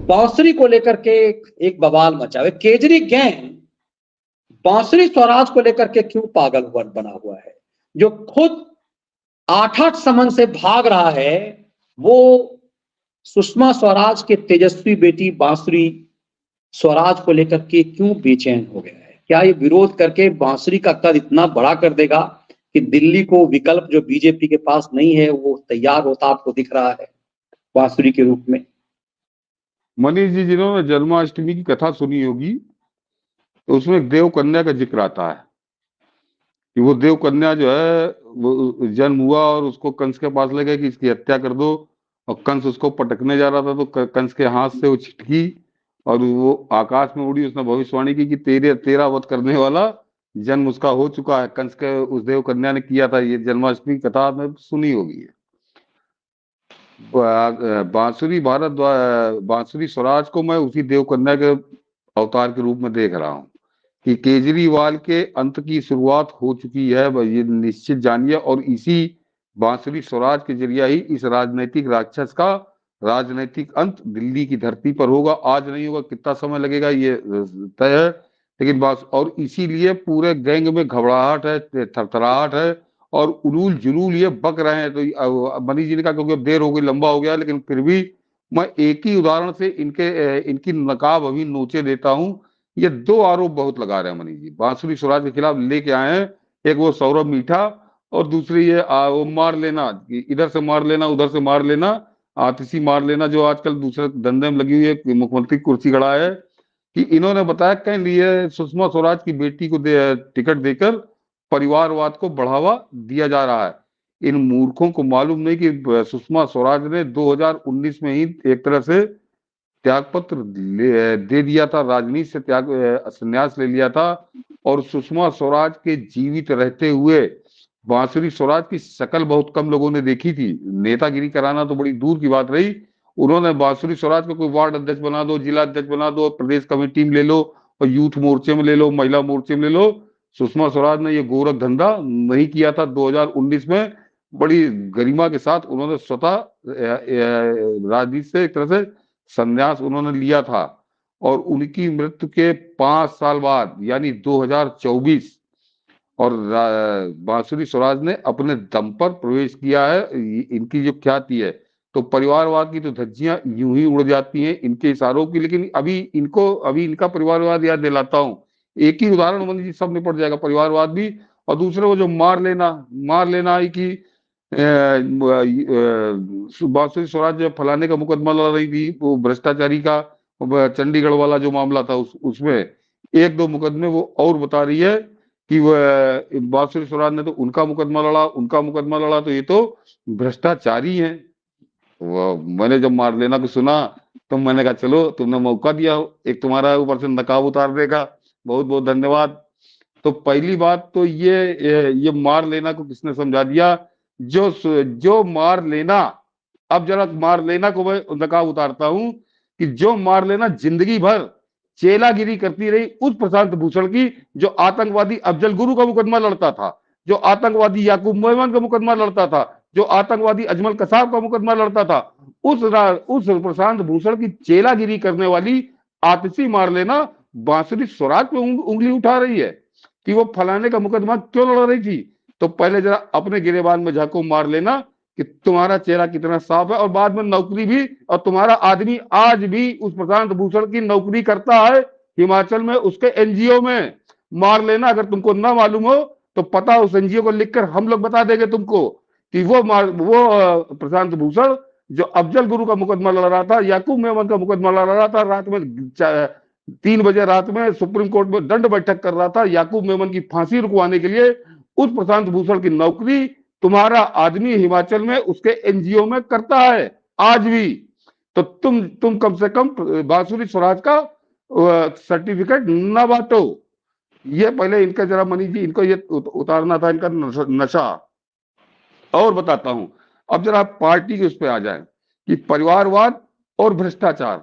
बांसुरी को लेकर के एक बवाल मचा है। केजरी गैंग बांसुरी स्वराज को लेकर के क्यों पागल बना हुआ है? जो खुद 8-8 समन से भाग रहा है, वो सुषमा स्वराज के तेजस्वी बेटी बांसुरी स्वराज को लेकर के क्यों बेचैन हो गया है? क्या ये विरोध करके बांसुरी का कद इतना बड़ा कर देगा कि दिल्ली को विकल्प जो बीजेपी के पास नहीं है वो तैयार होता आपको दिख रहा है बांसुरी के रूप में? मनीष जी, जिन्होंने जन्माष्टमी की कथा सुनी होगी तो उसमें एक देव कन्या का जिक्र आता है कि वो देव कन्या जो है वो जन्म हुआ और उसको कंस के पास ले गए कि इसकी हत्या कर दो, और कंस उसको पटकने जा रहा था तो कंस के हाथ से वो छिटकी और वो आकाश में उड़ी। उसने भविष्यवाणी की कि तेरा वध करने वाला जन्म उसका हो चुका है। कंस के उस देव कन्या ने किया था। ये जन्माष्टमी कथा में सुनी होगी। बांसुरी स्वराज को मैं उसी देव कन्या के अवतार के रूप में देख रहा हूँ कि केजरीवाल के अंत की शुरुआत हो चुकी है, ये निश्चित जानिए। और इसी बांसुरी स्वराज के जरिए ही इस राजनीतिक राक्षस का राजनीतिक अंत दिल्ली की धरती पर होगा। आज नहीं होगा, कितना समय लगेगा ये तय है, लेकिन बात और इसीलिए पूरे गैंग में घबराहट है, थरथराहट है और उलूल जुलूल ये बक रहे हैं। तो मनीष जी ने कहा क्योंकि अब देर हो गई, लंबा हो गया, लेकिन फिर भी मैं एक ही उदाहरण से इनकी नकाब अभी नोचे देता हूं। ये दो आरोप बहुत लगा रहे हैं मनीष जी, बांसुरी स्वराज के खिलाफ लेके आए हैं। एक वो सौरभ मीठा और दूसरी ये वो मार लेना, इधर से मार लेना उधर से मार लेना, आतिशी मार लेना, जो आजकल दूसरे धंधे में लगी हुई है, मुख्यमंत्री कुर्सी खड़ा है। कि इन्होंने बताया कहीं लिए सुषमा स्वराज की बेटी को टिकट देकर परिवारवाद को बढ़ावा दिया जा रहा है। इन मूर्खों को मालूम नहीं कि सुषमा स्वराज ने 2019 में ही एक तरह से त्यागपत्र दे दिया था, राजनीति से संन्यास ले लिया था। और सुषमा स्वराज के जीवित रहते हुए बांसुरी स्वराज की शक्ल बहुत कम लोगों ने देखी थी। नेतागिरी कराना तो बड़ी दूर की बात रही। उन्होंने बांसुरी स्वराज को कोई वार्ड अध्यक्ष बना दो, जिला अध्यक्ष बना दो, प्रदेश कमेटी में ले लो और यूथ मोर्चे में ले लो, महिला मोर्चे में ले लो। सुषमा स्वराज ने ये गोरख धंधा नहीं किया था। 2019 में बड़ी गरिमा के साथ उन्होंने स्वतः राजनीति से एक तरह से संन्यास उन्होंने लिया था। और उनकी मृत्यु के 5 साल बाद यानी 2024 और बांसुरी स्वराज ने अपने दम पर प्रवेश किया है। इनकी जो ख्याति है तो परिवारवाद की तो धज्जियां यूं ही उड़ जाती हैं इनके इशारों की। लेकिन अभी इनका परिवारवाद याद दिलाता हूं। एक ही उदाहरण मनीष जी, सब निपट जाएगा, परिवारवाद भी। और दूसरे वो जो मार लेना है कि बांसुरी स्वराज जो फलाने का मुकदमा लड़ रही थी, वो भ्रष्टाचारी का चंडीगढ़ वाला जो मामला था, उसमें एक दो मुकदमे वो और बता रही है कि वह बांसुरी स्वराज ने तो उनका मुकदमा लड़ा, तो ये तो भ्रष्टाचारी हैं। मैंने जब मार लेना को सुना तो मैंने कहा चलो तुमने मौका दिया एक तुम्हारा ऊपर से नकाब उतारने का, बहुत बहुत धन्यवाद। तो पहली बात तो ये मार लेना को किसने समझा दिया? जो मार लेना, अब जरा मार लेना को मैं नकाब उतारता हूं कि जो मार लेना जिंदगी भर चेलागिरी करती रही उस प्रशांत भूषण की, जो आतंकवादी अफजल गुरु का मुकदमा लड़ता था, जो आतंकवादी याकूब मेमन का मुकदमा लड़ता था, जो आतंकवादी अजमल कसाब का मुकदमा लड़ता था, उस प्रशांत भूषण की चेलागिरी करने वाली आतिशी मार लेना बांसुरी स्वराज पे उंगली उठा रही है कि वो फलाने का मुकदमा क्यों लड़ रही थी। तो पहले जरा अपने गिरेबान में झांको, मार लेना कि तुम्हारा चेहरा कितना साफ है। और बाद में नौकरी भी, और तुम्हारा आदमी आज भी उस प्रशांत भूषण की नौकरी करता है हिमाचल में, उसके एनजीओ में। मार लेना, अगर तुमको ना मालूम हो तो पता उस एनजीओ को लिखकर हम लोग बता देंगे तुमको कि वो प्रशांत भूषण जो अफजल गुरु का मुकदमा लड़ रहा था, याकूब मेमन का मुकदमा लड़ रहा था, रात में 3 बजे रात में सुप्रीम कोर्ट में दंड बैठक कर रहा था याकूब मेमन की फांसी रुकवाने के लिए, उस प्रशांत भूषण की नौकरी तुम्हारा आदमी हिमाचल में उसके एनजीओ में करता है आज भी। तो तुम कम से कम बांसुरी स्वराज का सर्टिफिकेट न बांटो। ये पहले इनका जरा मनीष जी, इनको ये उतारना था इनका नशा। और बताता हूं, अब जरा पार्टी के उस पर आ जाए कि परिवारवाद और भ्रष्टाचार,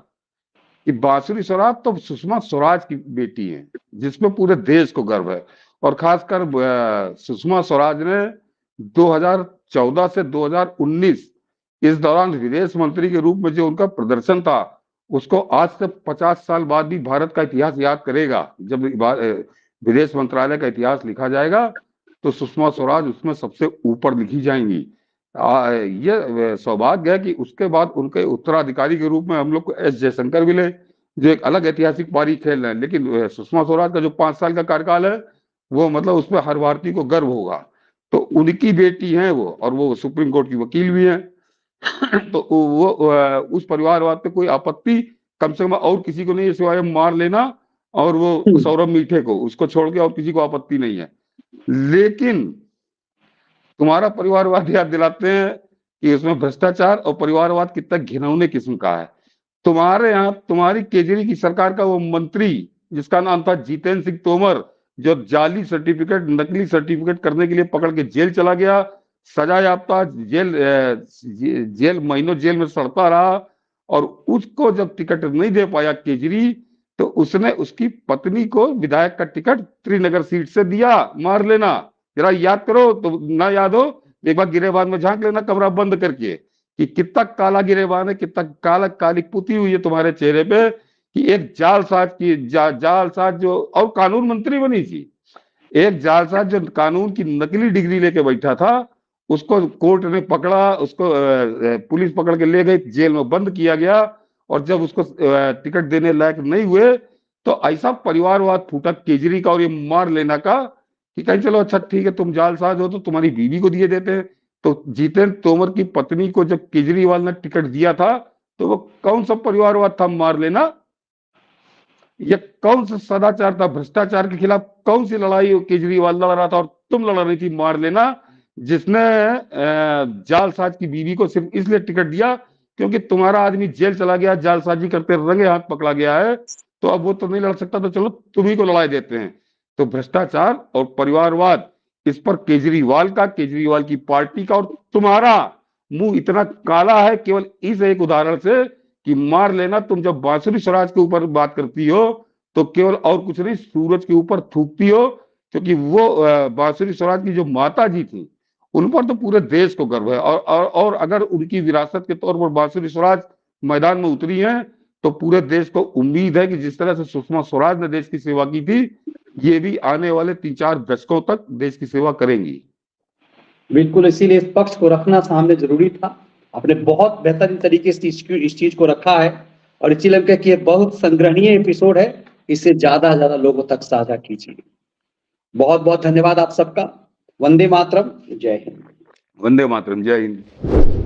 कि बांसुरी स्वराज तो सुषमा स्वराज की बेटी है जिसमें पूरे देश को गर्व है। और खासकर सुषमा स्वराज ने 2014 से 2019 इस दौरान विदेश मंत्री के रूप में जो उनका प्रदर्शन था उसको आज से 50 साल बाद भी भारत का इतिहास याद करेगा। जब विदेश मंत्रालय का इतिहास लिखा जाएगा तो सुषमा स्वराज उसमें सबसे ऊपर लिखी जाएंगी। ये सौभाग्य है कि उसके बाद उनके उत्तराधिकारी के रूप में हम लोग को एस जयशंकर मिले, जो एक अलग ऐतिहासिक पारी खेल रहे हैं। लेकिन सुषमा स्वराज का जो 5 साल का कार्यकाल है वो मतलब उसमें हर भारतीय को गर्व होगा। तो उनकी बेटी है वो, और वो सुप्रीम कोर्ट की वकील भी है। तो वो उस परिवारवाद पे कोई आपत्ति कम से कम और किसी को नहीं है, सिवाय मार लेना और वो सौरभ मीठे को, उसको छोड़ के और किसी को आपत्ति नहीं है। लेकिन तुम्हारा परिवारवाद याद दिलाते हैं कि उसमें भ्रष्टाचार और परिवारवाद कितना घिनौने किस्म का है। तुम्हारे यहाँ तुम्हारी केजरी की सरकार का वो मंत्री जिसका नाम था जितेंद्र सिंह तोमर, जो जाली सर्टिफिकेट, नकली सर्टिफिकेट करने के लिए पकड़ के जेल चला गया, सजा याफ्ता, जेल महीनों जेल में सड़ता रहा, और उसको जब टिकट नहीं दे पाया केजरी, तो उसने उसकी पत्नी को विधायक का टिकट त्रिनगर सीट से दिया। मार लेना, जरा याद करो, तो ना याद हो एक बार गिरेबान में झांक लेना कमरा बंद करके कि कितना काला गिरेबान है, कितना काला काली पुती हुई है तुम्हारे चेहरे पे कि एक जालसाज की जालसाज जो और कानून मंत्री बनी थी, एक जालसाज जो कानून की नकली डिग्री लेके बैठा था, उसको कोर्ट ने पकड़ा, उसको पुलिस पकड़ के ले गई, जेल में बंद किया गया, और जब उसको टिकट देने लायक नहीं हुए तो ऐसा परिवारवाद फूटा केजरी का और ये मार लेना का कि कहीं चलो अच्छा ठीक है तुम जालसाज हो तो तुम्हारी बीवी को दिए देते हैं। तो जितेंद्र तोमर की पत्नी को जब केजरीवाल ने टिकट दिया था तो वो कौन सा परिवारवाद था मार लेना? ये कौन सा सदाचार था? भ्रष्टाचार के खिलाफ कौन सी लड़ाई केजरीवाल लड़ रहा था और तुम लड़ रही थी मार लेना, जिसने जालसाज की बीवी को सिर्फ इसलिए टिकट दिया क्योंकि तुम्हारा आदमी जेल चला गया, जालसाजी करते रंगे हाथ पकड़ा गया है, तो अब वो तो नहीं लड़ सकता, तो चलो तुम्ही को लड़ाई देते हैं। तो भ्रष्टाचार और परिवारवाद, इस पर केजरीवाल का, केजरीवाल की पार्टी का और तुम्हारा मुंह इतना काला है केवल इस एक उदाहरण से कि मार लेना, तुम जब बांसुरी स्वराज के ऊपर बात करती हो तो केवल और कुछ नहीं, सूरज के ऊपर थूकती हो, क्योंकि वो बांसुरी स्वराज की जो माता जी थी उन पर तो पूरे देश को गर्व है। और अगर उनकी विरासत के तौर पर बांसुरी स्वराज मैदान में उतरी हैं तो पूरे देश को उम्मीद है कि जिस तरह से सुषमा स्वराज ने देश की सेवा की थी, ये भी आने वाले 3-4 दशकों तक देश की सेवा करेंगी। बिल्कुल, इसीलिए इस पक्ष को रखना सामने जरूरी था। आपने बहुत बेहतरीन तरीके से इस चीज को रखा है, और इसीलिए लगता है कि ये बहुत संग्रहणीय एपिसोड है, इसे ज्यादा से ज्यादा लोगों तक साझा कीजिए। बहुत बहुत धन्यवाद आप सबका। वंदे मातरम, जय हिंद। वंदे मातरम, जय हिंद।